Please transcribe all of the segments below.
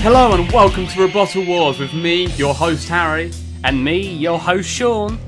Hello and welcome to Robottal Wars with me, your host Harry. And me, your host Sean.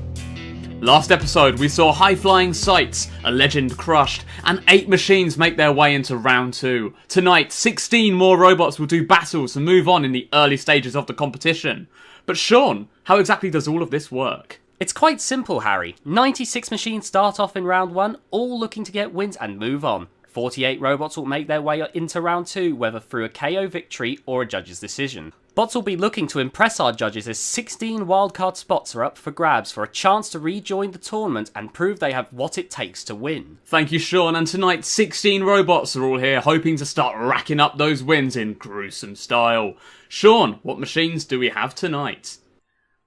Last episode we saw high-flying sights, a legend crushed, and 8 machines make their way into round 2. Tonight, 16 more robots will do battles and move on in the early stages of the competition. But Sean, how exactly does all of this work? It's quite simple, Harry. 96 machines start off in round 1, all looking to get wins and move on. 48 robots will make their way into round 2, whether through a KO victory or a judge's decision. Bots will be looking to impress our judges as 16 wildcard spots are up for grabs for a chance to rejoin the tournament and prove they have what it takes to win. Thank you, Sean, and tonight 16 robots are all here hoping to start racking up those wins in gruesome style. Sean, what machines do we have tonight?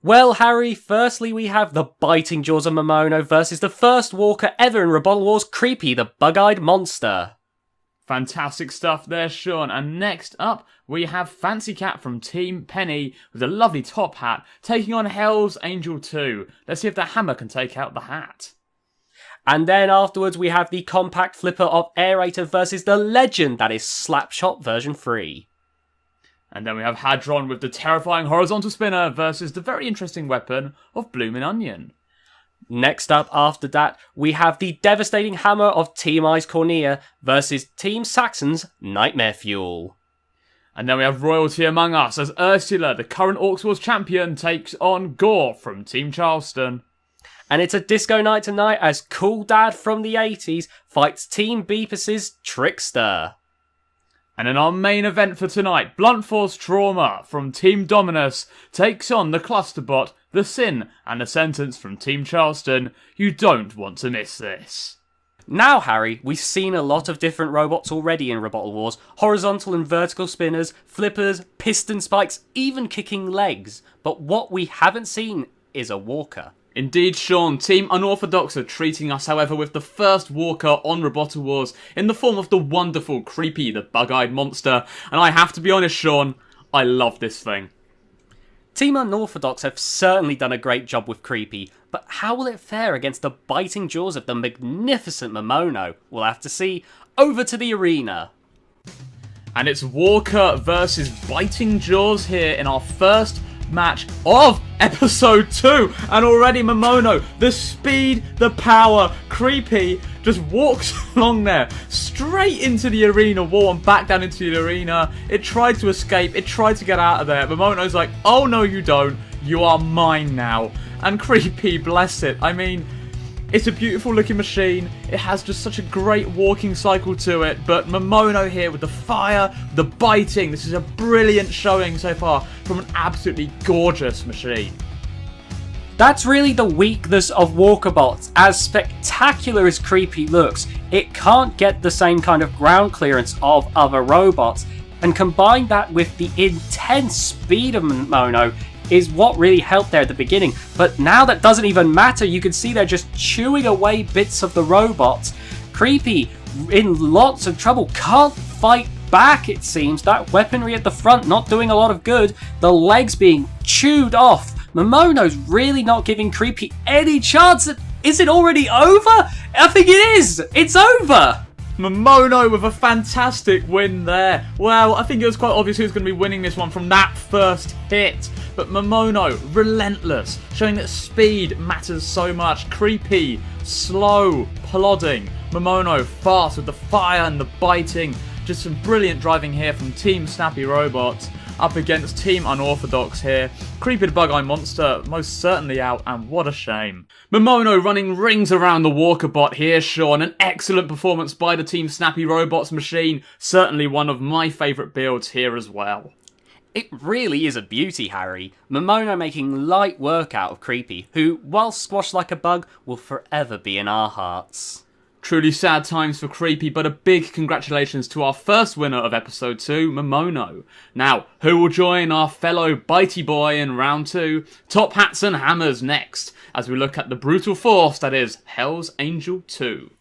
Well, Harry, firstly we have the biting jaws of Momono versus the first walker ever in Robottal Wars, Creepy, the bug-eyed monster. Fantastic stuff there, Sean. And next up, we have Fancy Cat from Team Penny with a lovely top hat taking on Hell's Angel 2. Let's see if the hammer can take out the hat. And then afterwards, we have the compact flipper of Aerator versus the legend that is Slapshot version 3. And then we have Hadron with the terrifying horizontal spinner versus the very interesting weapon of Bloomin' Onion. Next up after that, we have the devastating hammer of Team Ice Cornea versus Team Saxon's Nightmare Fuel. And then we have royalty among us as Ursula, the current Orcs Wars champion, takes on Gore from Team Charleston. And it's a disco night tonight as Cool Dad from the 80s fights Team Beepus's Trickster. And in our main event for tonight, Blunt Force Trauma from Team Dominus takes on the clusterbot, the Sin, and the Sentence from Team Charleston. You don't want to miss this. Now, Harry, we've seen a lot of different robots already in Robottal Wars. Horizontal and vertical spinners, flippers, piston spikes, even kicking legs. But what we haven't seen is a walker. Indeed, Sean, Team Unorthodox are treating us, however, with the first walker on Robottal Wars in the form of the wonderful Creepy, the bug-eyed monster. And I have to be honest, Sean, I love this thing. Team Unorthodox have certainly done a great job with Creepy, but how will it fare against the biting jaws of the magnificent Momono? We'll have to see. Over to the arena. And it's Walker versus Biting Jaws here in our first match of episode 2, and already Momono, the speed, the power, Creepy just walks along there straight into the arena wall and back down into the arena. It tried to escape, it tried to get out of there. Momono's like, oh no you don't, you are mine now. And Creepy, bless it, I mean, it's a beautiful looking machine, it has just such a great walking cycle to it, but Momono here with the fire, the biting, this is a brilliant showing so far from an absolutely gorgeous machine. That's really the weakness of Walkerbots. As spectacular as Creepy looks, it can't get the same kind of ground clearance of other robots, and combine that with the intense speed of Momono is what really helped there at the beginning. But now that doesn't even matter, you can see they're just chewing away bits of the robots. Creepy, in lots of trouble, can't fight back it seems. That weaponry at the front not doing a lot of good, the legs being chewed off. Momono's really not giving Creepy any chance. Is it already over? I think it is! It's over! Momono with a fantastic win there. Well, I think it was quite obvious who's going to be winning this one from that first hit. But Momono, relentless, showing that speed matters so much. Creepy, slow, plodding. Momono, fast with the fire and the biting. Just some brilliant driving here from Team Snappy Robots up against Team Unorthodox here. Creepy the Bug-Eye Monster most certainly out, and what a shame. Momono running rings around the Walkerbot here, Sean. An excellent performance by the Team Snappy Robots machine. Certainly one of my favourite builds here as well. It really is a beauty, Harry. Momono making light work out of Creepy, who, while squashed like a bug, will forever be in our hearts. Truly sad times for Creepy, but a big congratulations to our first winner of episode 2, Momono. Now, who will join our fellow bitey boy in round 2? Top hats and hammers next, as we look at the brutal force that is Hell's Angel 2.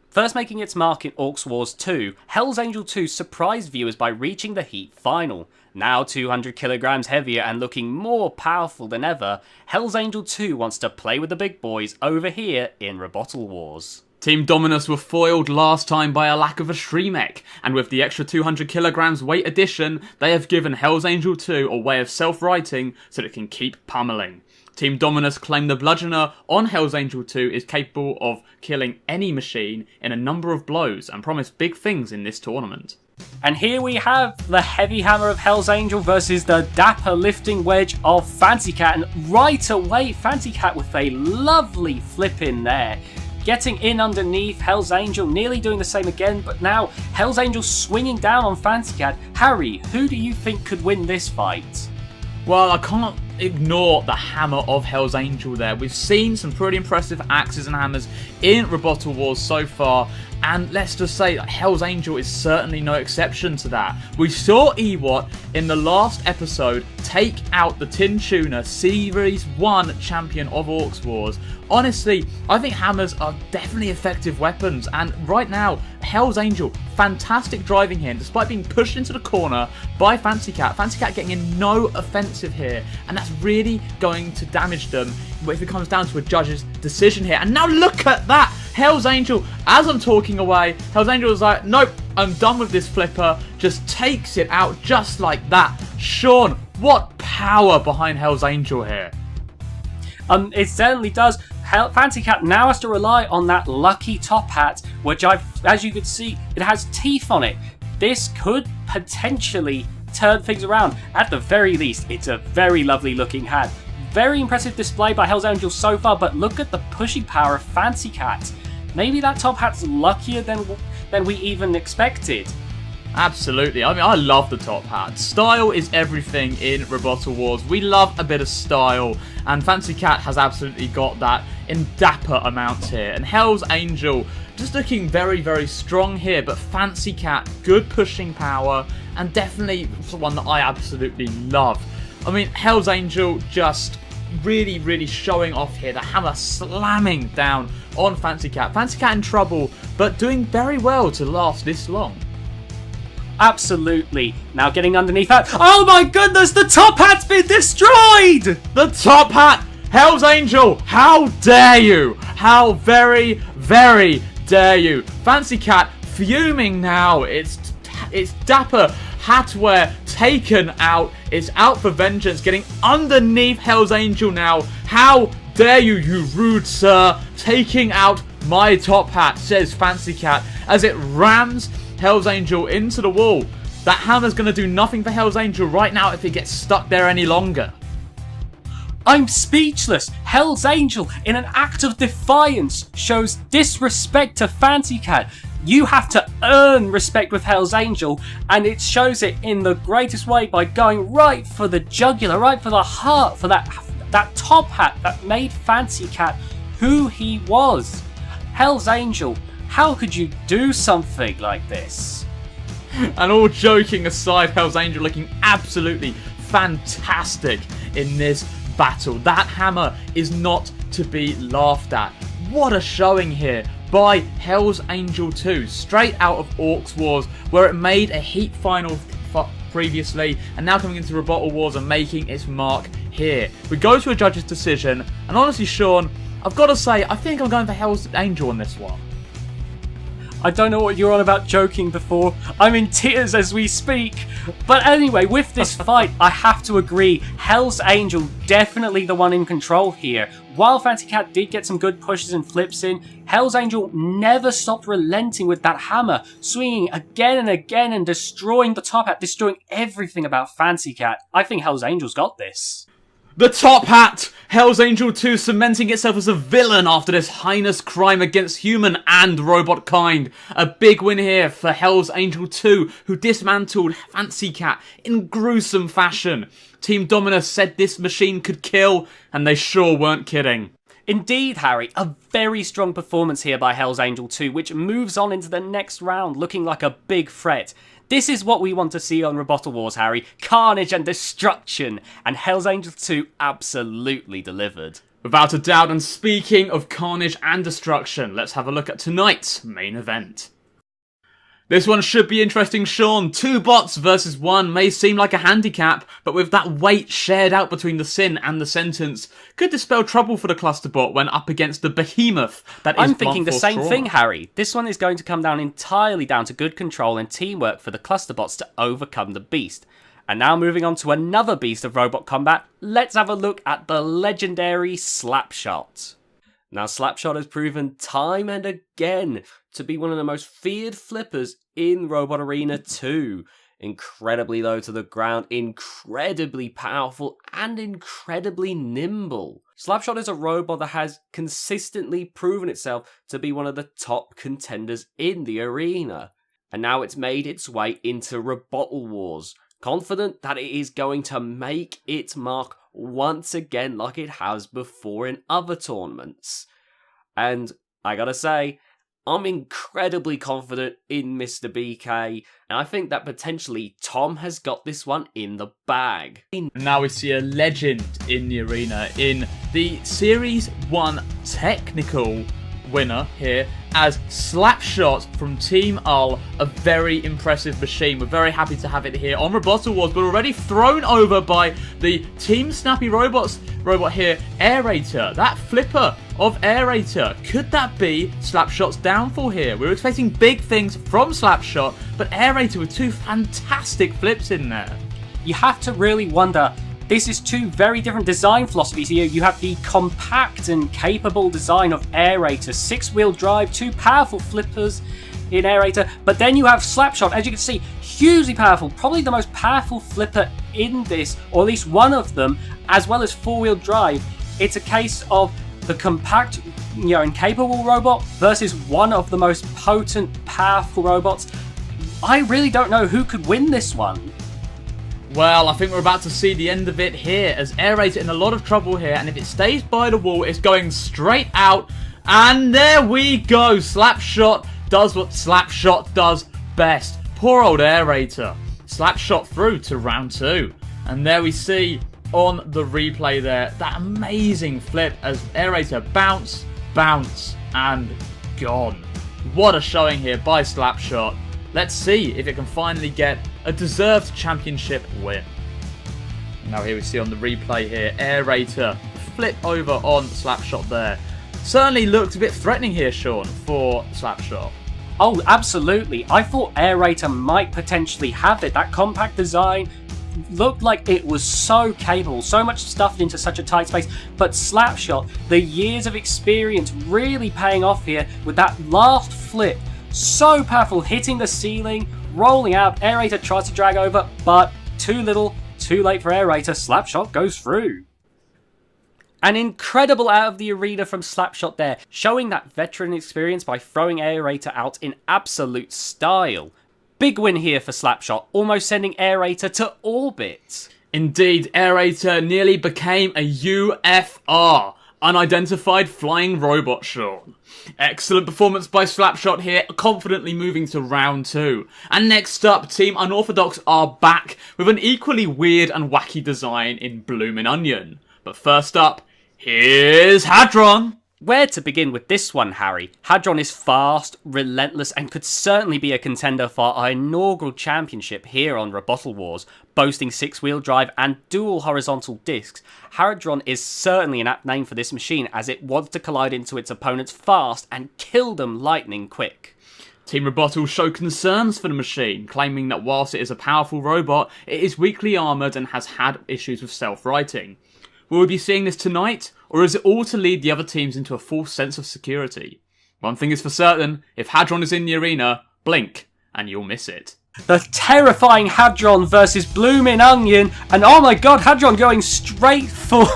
First making its mark in Orcs Wars 2, Hell's Angel 2 surprised viewers by reaching the Heat final. Now 200 kilograms heavier and looking more powerful than ever, Hell's Angel 2 wants to play with the big boys over here in Robottal Wars. Team Dominus were foiled last time by a lack of a Shremek, and with the extra 200 kilograms weight addition, they have given Hell's Angel 2 a way of self-righting so that it can keep pummeling. Team Dominus claim the bludgeoner on Hell's Angel 2 is capable of killing any machine in a number of blows and promise big things in this tournament. And here we have the heavy hammer of Hell's Angel versus the dapper lifting wedge of Fancy Cat, and right away Fancy Cat with a lovely flip in there. Getting in underneath Hell's Angel, nearly doing the same again, but now Hell's Angel swinging down on Fancy Cat. Harry, who do you think could win this fight? Well, I can't ignore the hammer of Hell's Angel there. We've seen some pretty impressive axes and hammers in Robottal Wars so far, and let's just say that Hell's Angel is certainly no exception to that. We saw Ewot in the last episode take out the Tin Tuner Series 1 champion of Orcs Wars. Honestly, I think hammers are definitely effective weapons, and right now, Hell's Angel, fantastic driving here, and despite being pushed into the corner by Fancy Cat getting in no offensive here, and that's really going to damage them if it comes down to a judge's decision here. And now look at that! Hell's Angel, as I'm talking away, Hell's Angel is like, nope, I'm done with this flipper, just takes it out just like that. Sean, what power behind Hell's Angel here? It certainly does. Fancy Cat now has to rely on that lucky top hat, which as you can see, it has teeth on it. This could potentially turn things around. At the very least, it's a very lovely looking hat. Very impressive display by Hell's Angel so far, but look at the pushing power of Fancy Cat. Maybe that top hat's luckier than we even expected. Absolutely. I mean, I love the top hat. Style is everything in Robottal Wars. We love a bit of style, and Fancy Cat has absolutely got that in dapper amounts here. And Hell's Angel just looking very, very strong here, but Fancy Cat, good pushing power, and definitely one that I absolutely love. I mean, Hell's Angel just really, really showing off here. The hammer slamming down on Fancy Cat. Fancy Cat in trouble, but doing very well to last this long. Absolutely. Now getting underneath that. Oh my goodness, the top hat's been destroyed! The top hat! Hell's Angel, how dare you? How very, very dare you? Fancy Cat fuming now. It's dapper hatwear taken out. It's out for vengeance. Getting underneath Hell's Angel now. How dare you, you rude sir? Taking out my top hat, says Fancy Cat as it rams Hell's Angel into the wall. That hammer's going to do nothing for Hell's Angel right now if it gets stuck there any longer. I'm speechless. Hell's Angel, in an act of defiance, shows disrespect to Fancy Cat. You have to earn respect with Hell's Angel, and it shows it in the greatest way by going right for the jugular, right for the heart, for that top hat that made Fancy Cat who he was. Hell's Angel, how could you do something like this? And all joking aside, Hell's Angel looking absolutely fantastic in this battle. That hammer is not to be laughed at. What a showing here by Hell's Angel 2, straight out of Orcs Wars, where it made a heat final previously, and now coming into Robottal Wars and making its mark here. We go to a judge's decision, and honestly, Sean, I've got to say, I think I'm going for Hell's Angel on this one. I don't know what you're on about joking before. I'm in tears as we speak. But anyway, with this fight, I have to agree. Hell's Angel, definitely the one in control here. While Fancy Cat did get some good pushes and flips in, Hell's Angel never stopped relenting with that hammer, swinging again and again and destroying the top hat, destroying everything about Fancy Cat. I think Hell's Angel's got this. The top hat! Hell's Angel 2 cementing itself as a villain after this heinous crime against human and robot kind. A big win here for Hell's Angel 2, who dismantled Fancy Cat in gruesome fashion. Team Dominus said this machine could kill, and they sure weren't kidding. Indeed, Harry, a very strong performance here by Hell's Angel 2, which moves on into the next round looking like a big threat. This is what we want to see on Robottal Wars, Harry. Carnage and destruction. And Hell's Angel 2 absolutely delivered. Without a doubt, and speaking of carnage and destruction, let's have a look at tonight's main event. This one should be interesting, Sean. 2 bots versus 1 may seem like a handicap, but with that weight shared out between the sin and the sentence, could dispel trouble for the clusterbot when up against the behemoth that is I'm thinking the same trauma. thing, Harry. This one is going to come down entirely down to good control and teamwork for the clusterbots to overcome the beast. And now moving on to another beast of robot combat, let's have a look at the legendary Slapshot. Now, Slapshot has proven time and again to be one of the most feared flippers in Robot Arena 2. Incredibly low to the ground, incredibly powerful, and incredibly nimble. Slapshot is a robot that has consistently proven itself to be one of the top contenders in the arena. And now it's made its way into Robottal Wars, confident that it is going to make its mark once again like it has before in other tournaments. And I gotta say, I'm incredibly confident in Mr. BK, and I think that potentially Tom has got this one in the bag. Now we see a legend in the arena in the Series 1 technical winner here as Slapshot from Team Ull, a very impressive machine. We're very happy to have it here on Robottal Wars, but already thrown over by the Team Snappy Robots robot here, Aerator. That flipper of Aerator. Could that be Slapshot's downfall here? We were expecting big things from Slapshot, but Aerator with 2 fantastic flips in there. You have to really wonder, this is 2 very different design philosophies here. You have the compact and capable design of Aerator, 6-wheel drive, 2 powerful flippers in Aerator, but then you have Slapshot, as you can see, hugely powerful, probably the most powerful flipper in this, or at least one of them, as well as 4-wheel drive. It's a case of the compact, and capable robot versus one of the most potent, powerful robots. I really don't know who could win this one. Well, I think we're about to see the end of it here, as Aerator in a lot of trouble here, and if it stays by the wall, it's going straight out, and there we go. Slapshot does what Slapshot does best. Poor old Aerator. Slapshot through to round 2, and there we see on the replay there that amazing flip as Aerator bounce, and gone. What a showing here by Slapshot. Let's see if it can finally get a deserved championship win. Now here we see on the replay here, Aerator flip over on Slapshot there. Certainly looked a bit threatening here, Sean, for Slapshot. Oh, absolutely. I thought Aerator might potentially have it. That compact design looked like it was so capable, so much stuffed into such a tight space, but Slapshot, the years of experience really paying off here with that last flip. So powerful, hitting the ceiling, rolling out. Aerator tries to drag over, but too little, too late for Aerator. Slapshot goes through. An incredible out of the arena from Slapshot there, showing that veteran experience by throwing Aerator out in absolute style. Big win here for Slapshot, almost sending Aerator to orbit. Indeed, Aerator nearly became a UFR. Unidentified flying robot, Sean. Excellent performance by Slapshot here, confidently moving to round 2. And next up, Team Unorthodox are back with an equally weird and wacky design in Bloomin' Onion. But first up, here's Hadron. Where to begin with this one, Harry? Hadron is fast, relentless, and could certainly be a contender for our inaugural championship here on Robottal Wars. Boasting 6-wheel drive and dual horizontal discs, Hadron is certainly an apt name for this machine, as it wants to collide into its opponents fast and kill them lightning quick. Team Robottal show concerns for the machine, claiming that whilst it is a powerful robot, it is weakly armoured and has had issues with self-righting. Will we be seeing this tonight, or is it all to lead the other teams into a false sense of security? One thing is for certain, if Hadron is in the arena, blink, and you'll miss it. The terrifying Hadron versus Bloomin' Onion, and oh my god, Hadron going straight for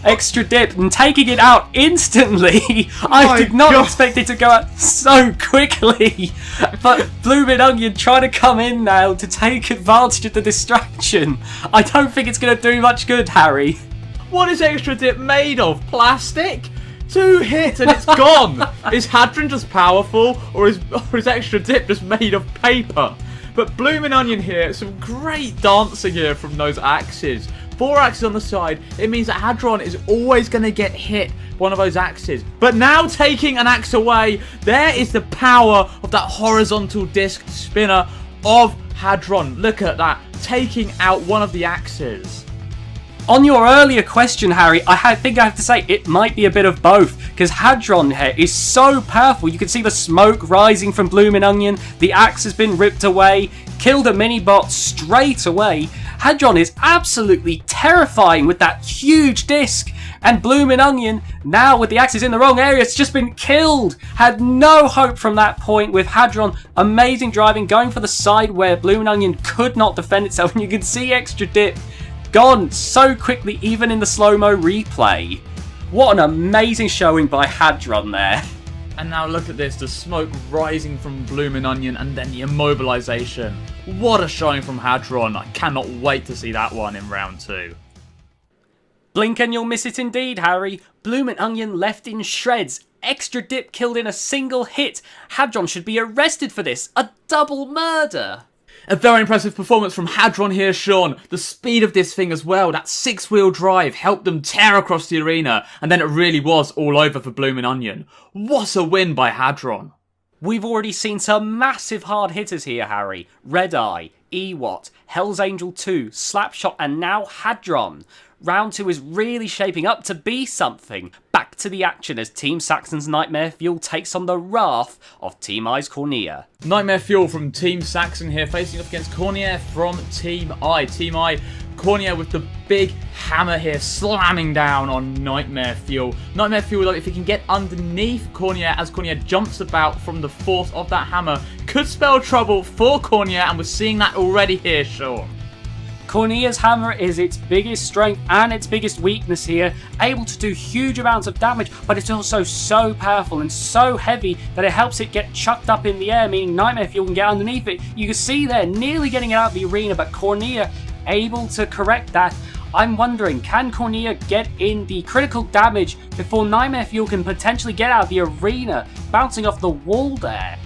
extra dip and taking it out instantly. I did not expect it to go out so quickly, but Bloomin' Onion trying to come in now to take advantage of the distraction. I don't think it's going to do much good, Harry. What is extra dip made of? Plastic? 2 hits and it's gone! Is Hadron just powerful, or is extra dip just made of paper? But Bloomin' Onion here, some great dancing here from those axes. 4 axes on the side, it means that Hadron is always going to get hit one of those axes. But now taking an axe away, there is the power of that horizontal disc spinner of Hadron. Look at that, taking out one of the axes. On your earlier question, Harry, I think I have to say it might be a bit of both, because Hadron here is so powerful. You can see the smoke rising from Bloomin' Onion, the axe has been ripped away, killed a mini-bot straight away. Hadron is absolutely terrifying with that huge disc, and Bloomin' Onion, now with the axes in the wrong area, it's just been killed. Had no hope from that point with Hadron. Amazing driving, going for the side where Bloomin' Onion could not defend itself, and you can see Extra Dip gone so quickly, even in the slow-mo replay. What an amazing showing by Hadron there. And now look at this, the smoke rising from Bloomin' Onion and then the immobilization. What a showing from Hadron. I cannot wait to see that one in round 2. Blink and you'll miss it indeed, Harry. Bloomin' Onion left in shreds. Extra Dip killed in a single hit. Hadron should be arrested for this. A double murder. A very impressive performance from Hadron here, Sean. The speed of this thing as well, that 6-wheel drive helped them tear across the arena, and then it really was all over for Bloomin' Onion. What a win by Hadron. We've already seen some massive hard hitters here, Harry. Red Eye, Ewot, Hell's Angel 2, Slapshot, and now Hadron. Round 2 is really shaping up to be something. Back to the action as Team Saxon's Nightmare Fuel takes on the wrath of Team I's Cornea. Nightmare Fuel from Team Saxon here, facing off against Cornea from Team I. Team I, Cornea with the big hammer here, slamming down on Nightmare Fuel. Nightmare Fuel, though, if he can get underneath Cornea as Cornea jumps about from the force of that hammer, could spell trouble for Cornea, and we're seeing that already here, Sean. Cornea's hammer is its biggest strength and its biggest weakness here, able to do huge amounts of damage, but it's also so powerful and so heavy that it helps it get chucked up in the air, meaning Nightmare Fuel can get underneath it. You can see there, nearly getting it out of the arena, but Cornea able to correct that. I'm wondering, can Cornea get in the critical damage before Nightmare Fuel can potentially get out of the arena, bouncing off the wall there?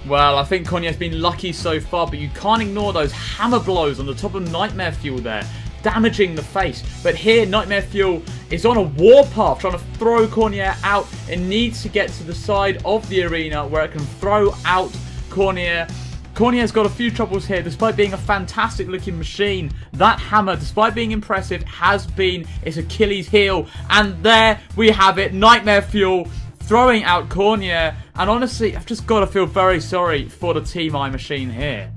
Well, I think Cornea's been lucky so far, but you can't ignore those hammer blows on the top of Nightmare Fuel there, damaging the face. But here, Nightmare Fuel is on a warpath, trying to throw Cornea out. It needs to get to the side of the arena where it can throw out Cornea. Cornea's got a few troubles here, despite being a fantastic looking machine. That hammer, despite being impressive, has been its Achilles heel. And there we have it, Nightmare Fuel throwing out Cornea, and honestly, I've just got to feel very sorry for the Team I machine here.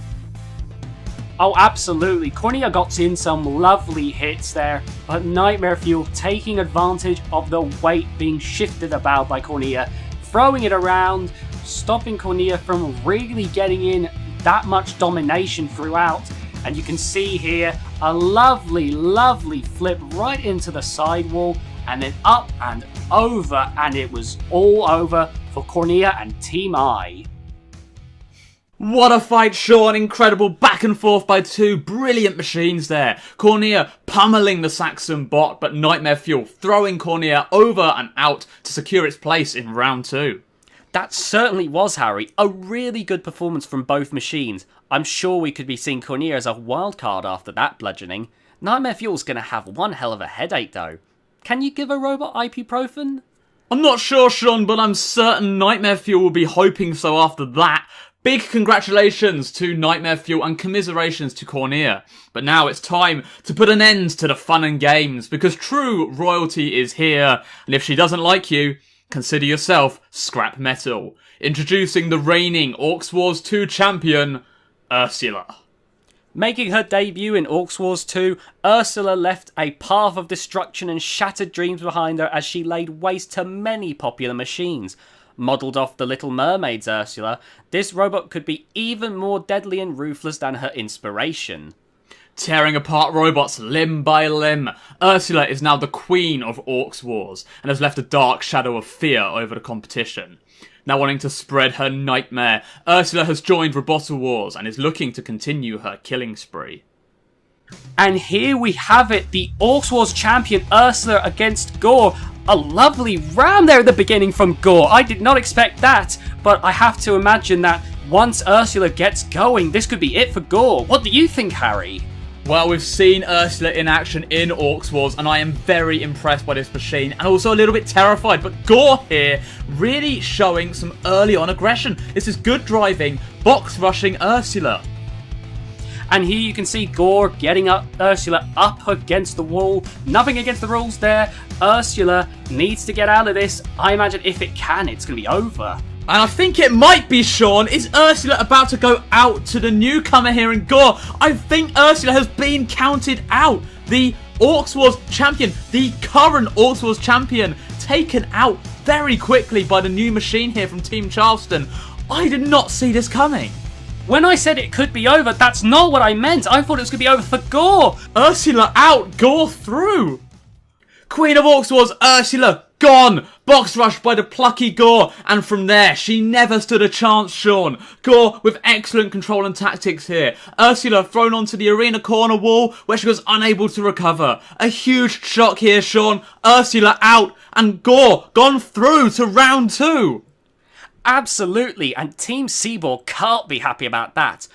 Oh, absolutely. Cornea got in some lovely hits there, but Nightmare Fuel taking advantage of the weight being shifted about by Cornea, throwing it around, stopping Cornea from really getting in that much domination throughout. And you can see here a lovely, lovely flip right into the sidewall, and then up and over, and it was all over for Cornea and Team I. What a fight, Sean. Incredible back and forth by two brilliant machines there. Cornea pummeling the Saxon bot, but Nightmare Fuel throwing Cornea over and out to secure its place in round 2. That certainly was, Harry. A really good performance from both machines. I'm sure we could be seeing Cornea as a wildcard after that bludgeoning. Nightmare Fuel's going to have one hell of a headache, though. Can you give a robot ibuprofen? I'm not sure, Sean, but I'm certain Nightmare Fuel will be hoping so after that. Big congratulations to Nightmare Fuel and commiserations to Cornea. But now it's time to put an end to the fun and games, because true royalty is here, and if she doesn't like you, consider yourself scrap metal. Introducing the reigning Orcs Wars 2 champion, Ursula. Making her debut in Orcs Wars 2, Ursula left a path of destruction and shattered dreams behind her as she laid waste to many popular machines. Modelled off the Little Mermaid's Ursula, this robot could be even more deadly and ruthless than her inspiration. Tearing apart robots limb by limb, Ursula is now the queen of Orcs Wars and has left a dark shadow of fear over the competition. Now wanting to spread her nightmare, Ursula has joined Robottal Wars and is looking to continue her killing spree. And here we have it, the Orcs Wars champion Ursula against Gore. A lovely round there at the beginning from Gore. I did not expect that, but I have to imagine that once Ursula gets going, this could be it for Gore. What do you think, Harry? Well, we've seen Ursula in action in Orcs Wars, and I am very impressed by this machine, and also a little bit terrified. But Gore here really showing some early on aggression. This is good driving, box rushing Ursula. And here you can see Gore getting Ursula up against the wall. Nothing against the rules there. Ursula needs to get out of this. I imagine if it can, it's going to be over. And I think it might be, Sean. Is Ursula about to go out to the newcomer here in Gore? I think Ursula has been counted out. The Orcs Wars champion, the current Orcs Wars champion, taken out very quickly by the new machine here from Team Charleston. I did not see this coming. When I said it could be over, that's not what I meant. I thought it was going to be over for Gore. Ursula out, Gore through. Queen of Orcs Wars, Ursula, gone. Box rushed by the plucky Gore. And from there, she never stood a chance, Sean. Gore with excellent control and tactics here. Ursula thrown onto the arena corner wall where she was unable to recover. A huge shock here, Sean. Ursula out. And Gore gone through to round 2. Absolutely, and Team Seaboard can't be happy about that.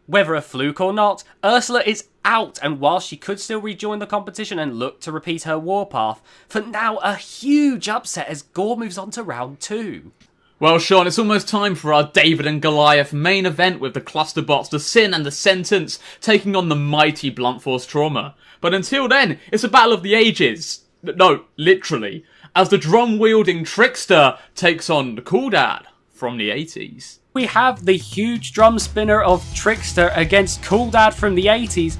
Whether a fluke or not, Ursula is out, and while she could still rejoin the competition and look to repeat her warpath, for now a huge upset as Gore moves on to round 2. Well, Sean, it's almost time for our David and Goliath main event with the clusterbots, the Sin and the Sentence, taking on the mighty Blunt Force Trauma. But until then, it's a battle of the ages. No, literally. As the drum-wielding Trickster takes on the Cool Dad from the 80s. We have the huge drum spinner of Trickster against Cool Dad from the 80s.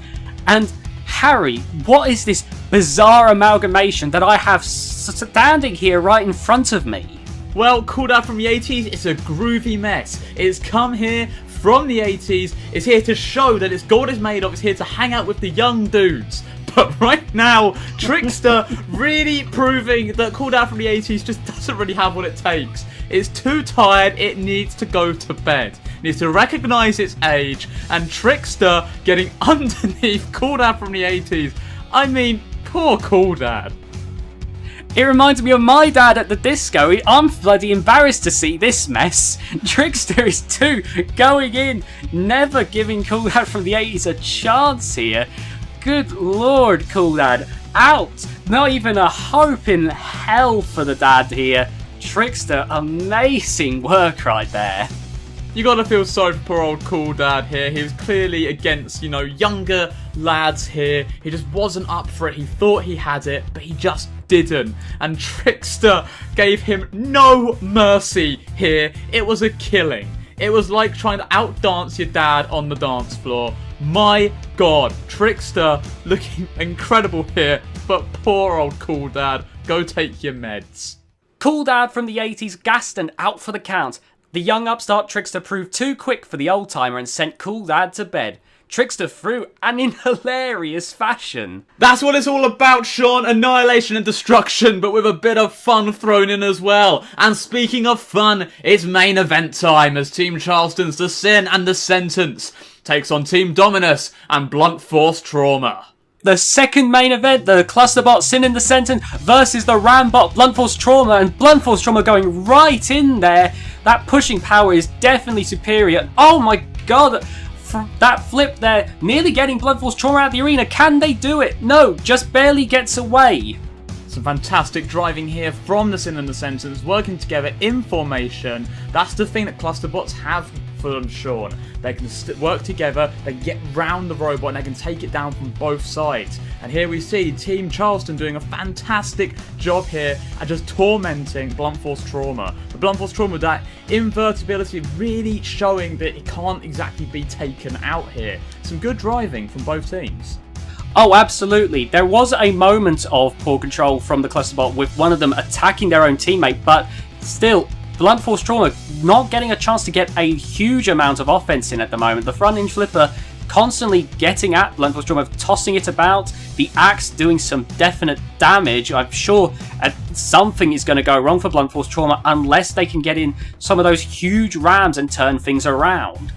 And Harry, what is this bizarre amalgamation that I have standing here right in front of me? Well, Cool Dad from the 80s, it's a groovy mess. It's come here from the 80s. It's here to show that it's God is made of. It's here to hang out with the young dudes. But right now, Trickster really proving that Cool Dad from the 80s just doesn't really have what it takes. It's too tired, it needs to go to bed. It needs to recognise its age, and Trickster getting underneath Cool Dad from the 80s. I mean, poor Cool Dad. It reminds me of my dad at the disco. I'm bloody embarrassed to see this mess. Trickster is too going in, never giving Cool Dad from the 80s a chance here. Good lord, Cool Dad. Out! Not even a hope in hell for the dad here. Trickster, amazing work right there. You gotta feel sorry for poor old Cool Dad here. He was clearly against, younger lads here. He just wasn't up for it. He thought he had it, but he just didn't. And Trickster gave him no mercy here. It was a killing. It was like trying to outdance your dad on the dance floor. My God, Trickster looking incredible here, but poor old Cool Dad. Go take your meds. Cool Dad from the 80s gassed and out for the count. The young upstart Trickster proved too quick for the old-timer and sent Cool Dad to bed. Trickster through, and in hilarious fashion. That's what it's all about, Sean. Annihilation and destruction, but with a bit of fun thrown in as well. And speaking of fun, it's main event time as Team Charleston's The Sin and the Sentence takes on Team Dominus and Blunt Force Trauma. The second main event, the clusterbot Sin and the Sentence versus the rambot Blunt Force Trauma, and Blunt Force Trauma going right in there. That pushing power is definitely superior. Oh my God, that flip there, nearly getting Blunt Force Trauma out of the arena. Can they do it? No, just barely gets away. Some fantastic driving here from the Sin and the Sentence, working together in formation. That's the thing that clusterbots have for them, Sean. They can work together, they can get round the robot, and they can take it down from both sides. And here we see Team Charleston doing a fantastic job here at just tormenting Blunt Force Trauma. The Blunt Force Trauma, that invertibility really showing that it can't exactly be taken out here. Some good driving from both teams. Oh, absolutely. There was a moment of poor control from the clusterbot with one of them attacking their own teammate, but still, Blunt Force Trauma not getting a chance to get a huge amount of offense in at the moment. The front hinge flipper constantly getting at Blunt Force Trauma, tossing it about, the axe doing some definite damage. I'm sure something is going to go wrong for Blunt Force Trauma unless they can get in some of those huge rams and turn things around.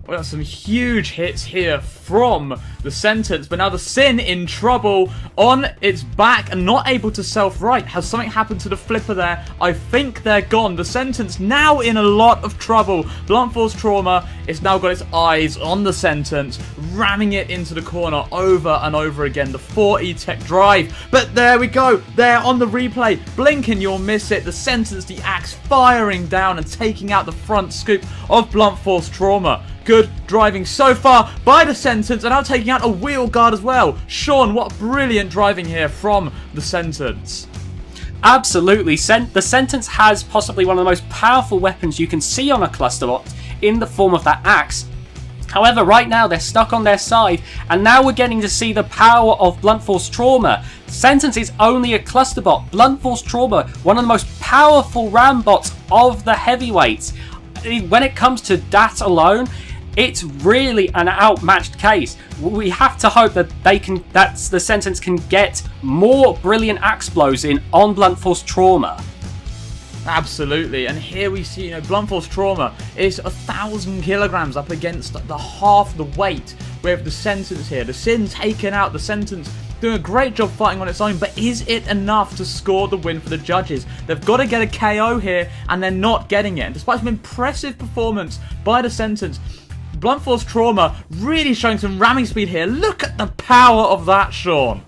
We got some huge hits here from the Sentence, but now the Sin in trouble on its back and not able to self-right. Has something happened to the flipper there? I think they're gone. The Sentence now in a lot of trouble. Blunt Force Trauma, it's now got its eyes on the Sentence, ramming it into the corner over and over again. The 4 E-Tek drive, but there we go. There on the replay. Blink and you'll miss it. The Sentence, the axe firing down and taking out the front scoop of Blunt Force Trauma. Good driving so far by the Sentence, and now taking out a wheel guard as well. Sean, what brilliant driving here from the Sentence. Absolutely. The Sentence has possibly one of the most powerful weapons you can see on a clusterbot in the form of that axe. However, right now they're stuck on their side, and now we're getting to see the power of Blunt Force Trauma. Sentence is only a clusterbot. Blunt Force Trauma, one of the most powerful ram bots of the heavyweights. When it comes to that alone, it's really an outmatched case. We have to hope that the Sentence can get more brilliant axe blows in on Blunt Force Trauma. Absolutely, and here we see, Blunt Force Trauma is 1,000 kilograms up against the half the weight with the Sentence here. The Sin taken out, the Sentence doing a great job fighting on its own, but is it enough to score the win for the judges? They've got to get a KO here, and they're not getting it. And despite some impressive performance by the Sentence, Blunt Force Trauma really showing some ramming speed here. Look at the power of that, Sean.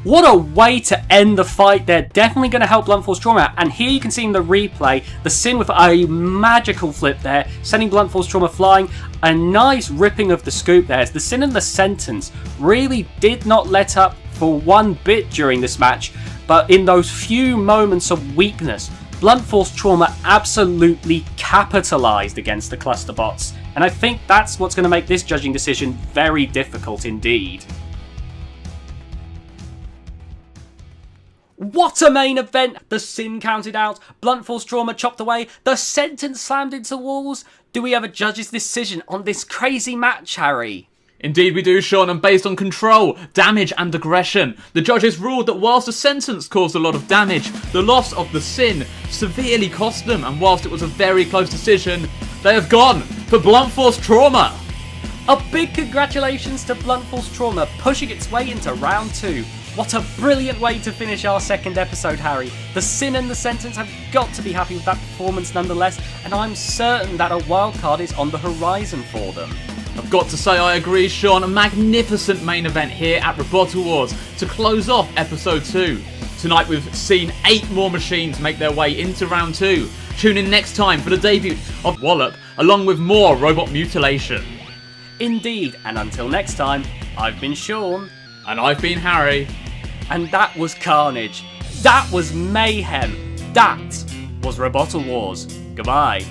What a way to end the fight. They're definitely going to help Blunt Force Trauma out. And here you can see in the replay, the Sin with a magical flip there, sending Blunt Force Trauma flying. A nice ripping of the scoop there. The Sin and the Sentence really did not let up for one bit during this match. But in those few moments of weakness, Blunt Force Trauma absolutely capitalized against the clusterbots. And I think that's what's going to make this judging decision very difficult indeed. What a main event! The Sin counted out, Blunt Force Trauma chopped away, the Sentence slammed into walls. Do we have a judge's decision on this crazy match, Harry? Indeed we do, Sean, and based on control, damage and aggression. The judges ruled that whilst the Sentence caused a lot of damage, the loss of the Sin severely cost them, and whilst it was a very close decision, they have gone for Blunt Force Trauma. A big congratulations to Blunt Force Trauma, pushing its way into round 2. What a brilliant way to finish our second episode, Harry. The Sin and the Sentence have got to be happy with that performance nonetheless, and I'm certain that a wildcard is on the horizon for them. I've got to say I agree, Sean. A magnificent main event here at Robottal Wars to close off episode 2. Tonight we've seen 8 more machines make their way into round 2. Tune in next time for the debut of Wallop, along with more robot mutilation. Indeed, and until next time, I've been Sean. And I've been Harry. And that was carnage. That was mayhem. That was Robottal Wars. Goodbye.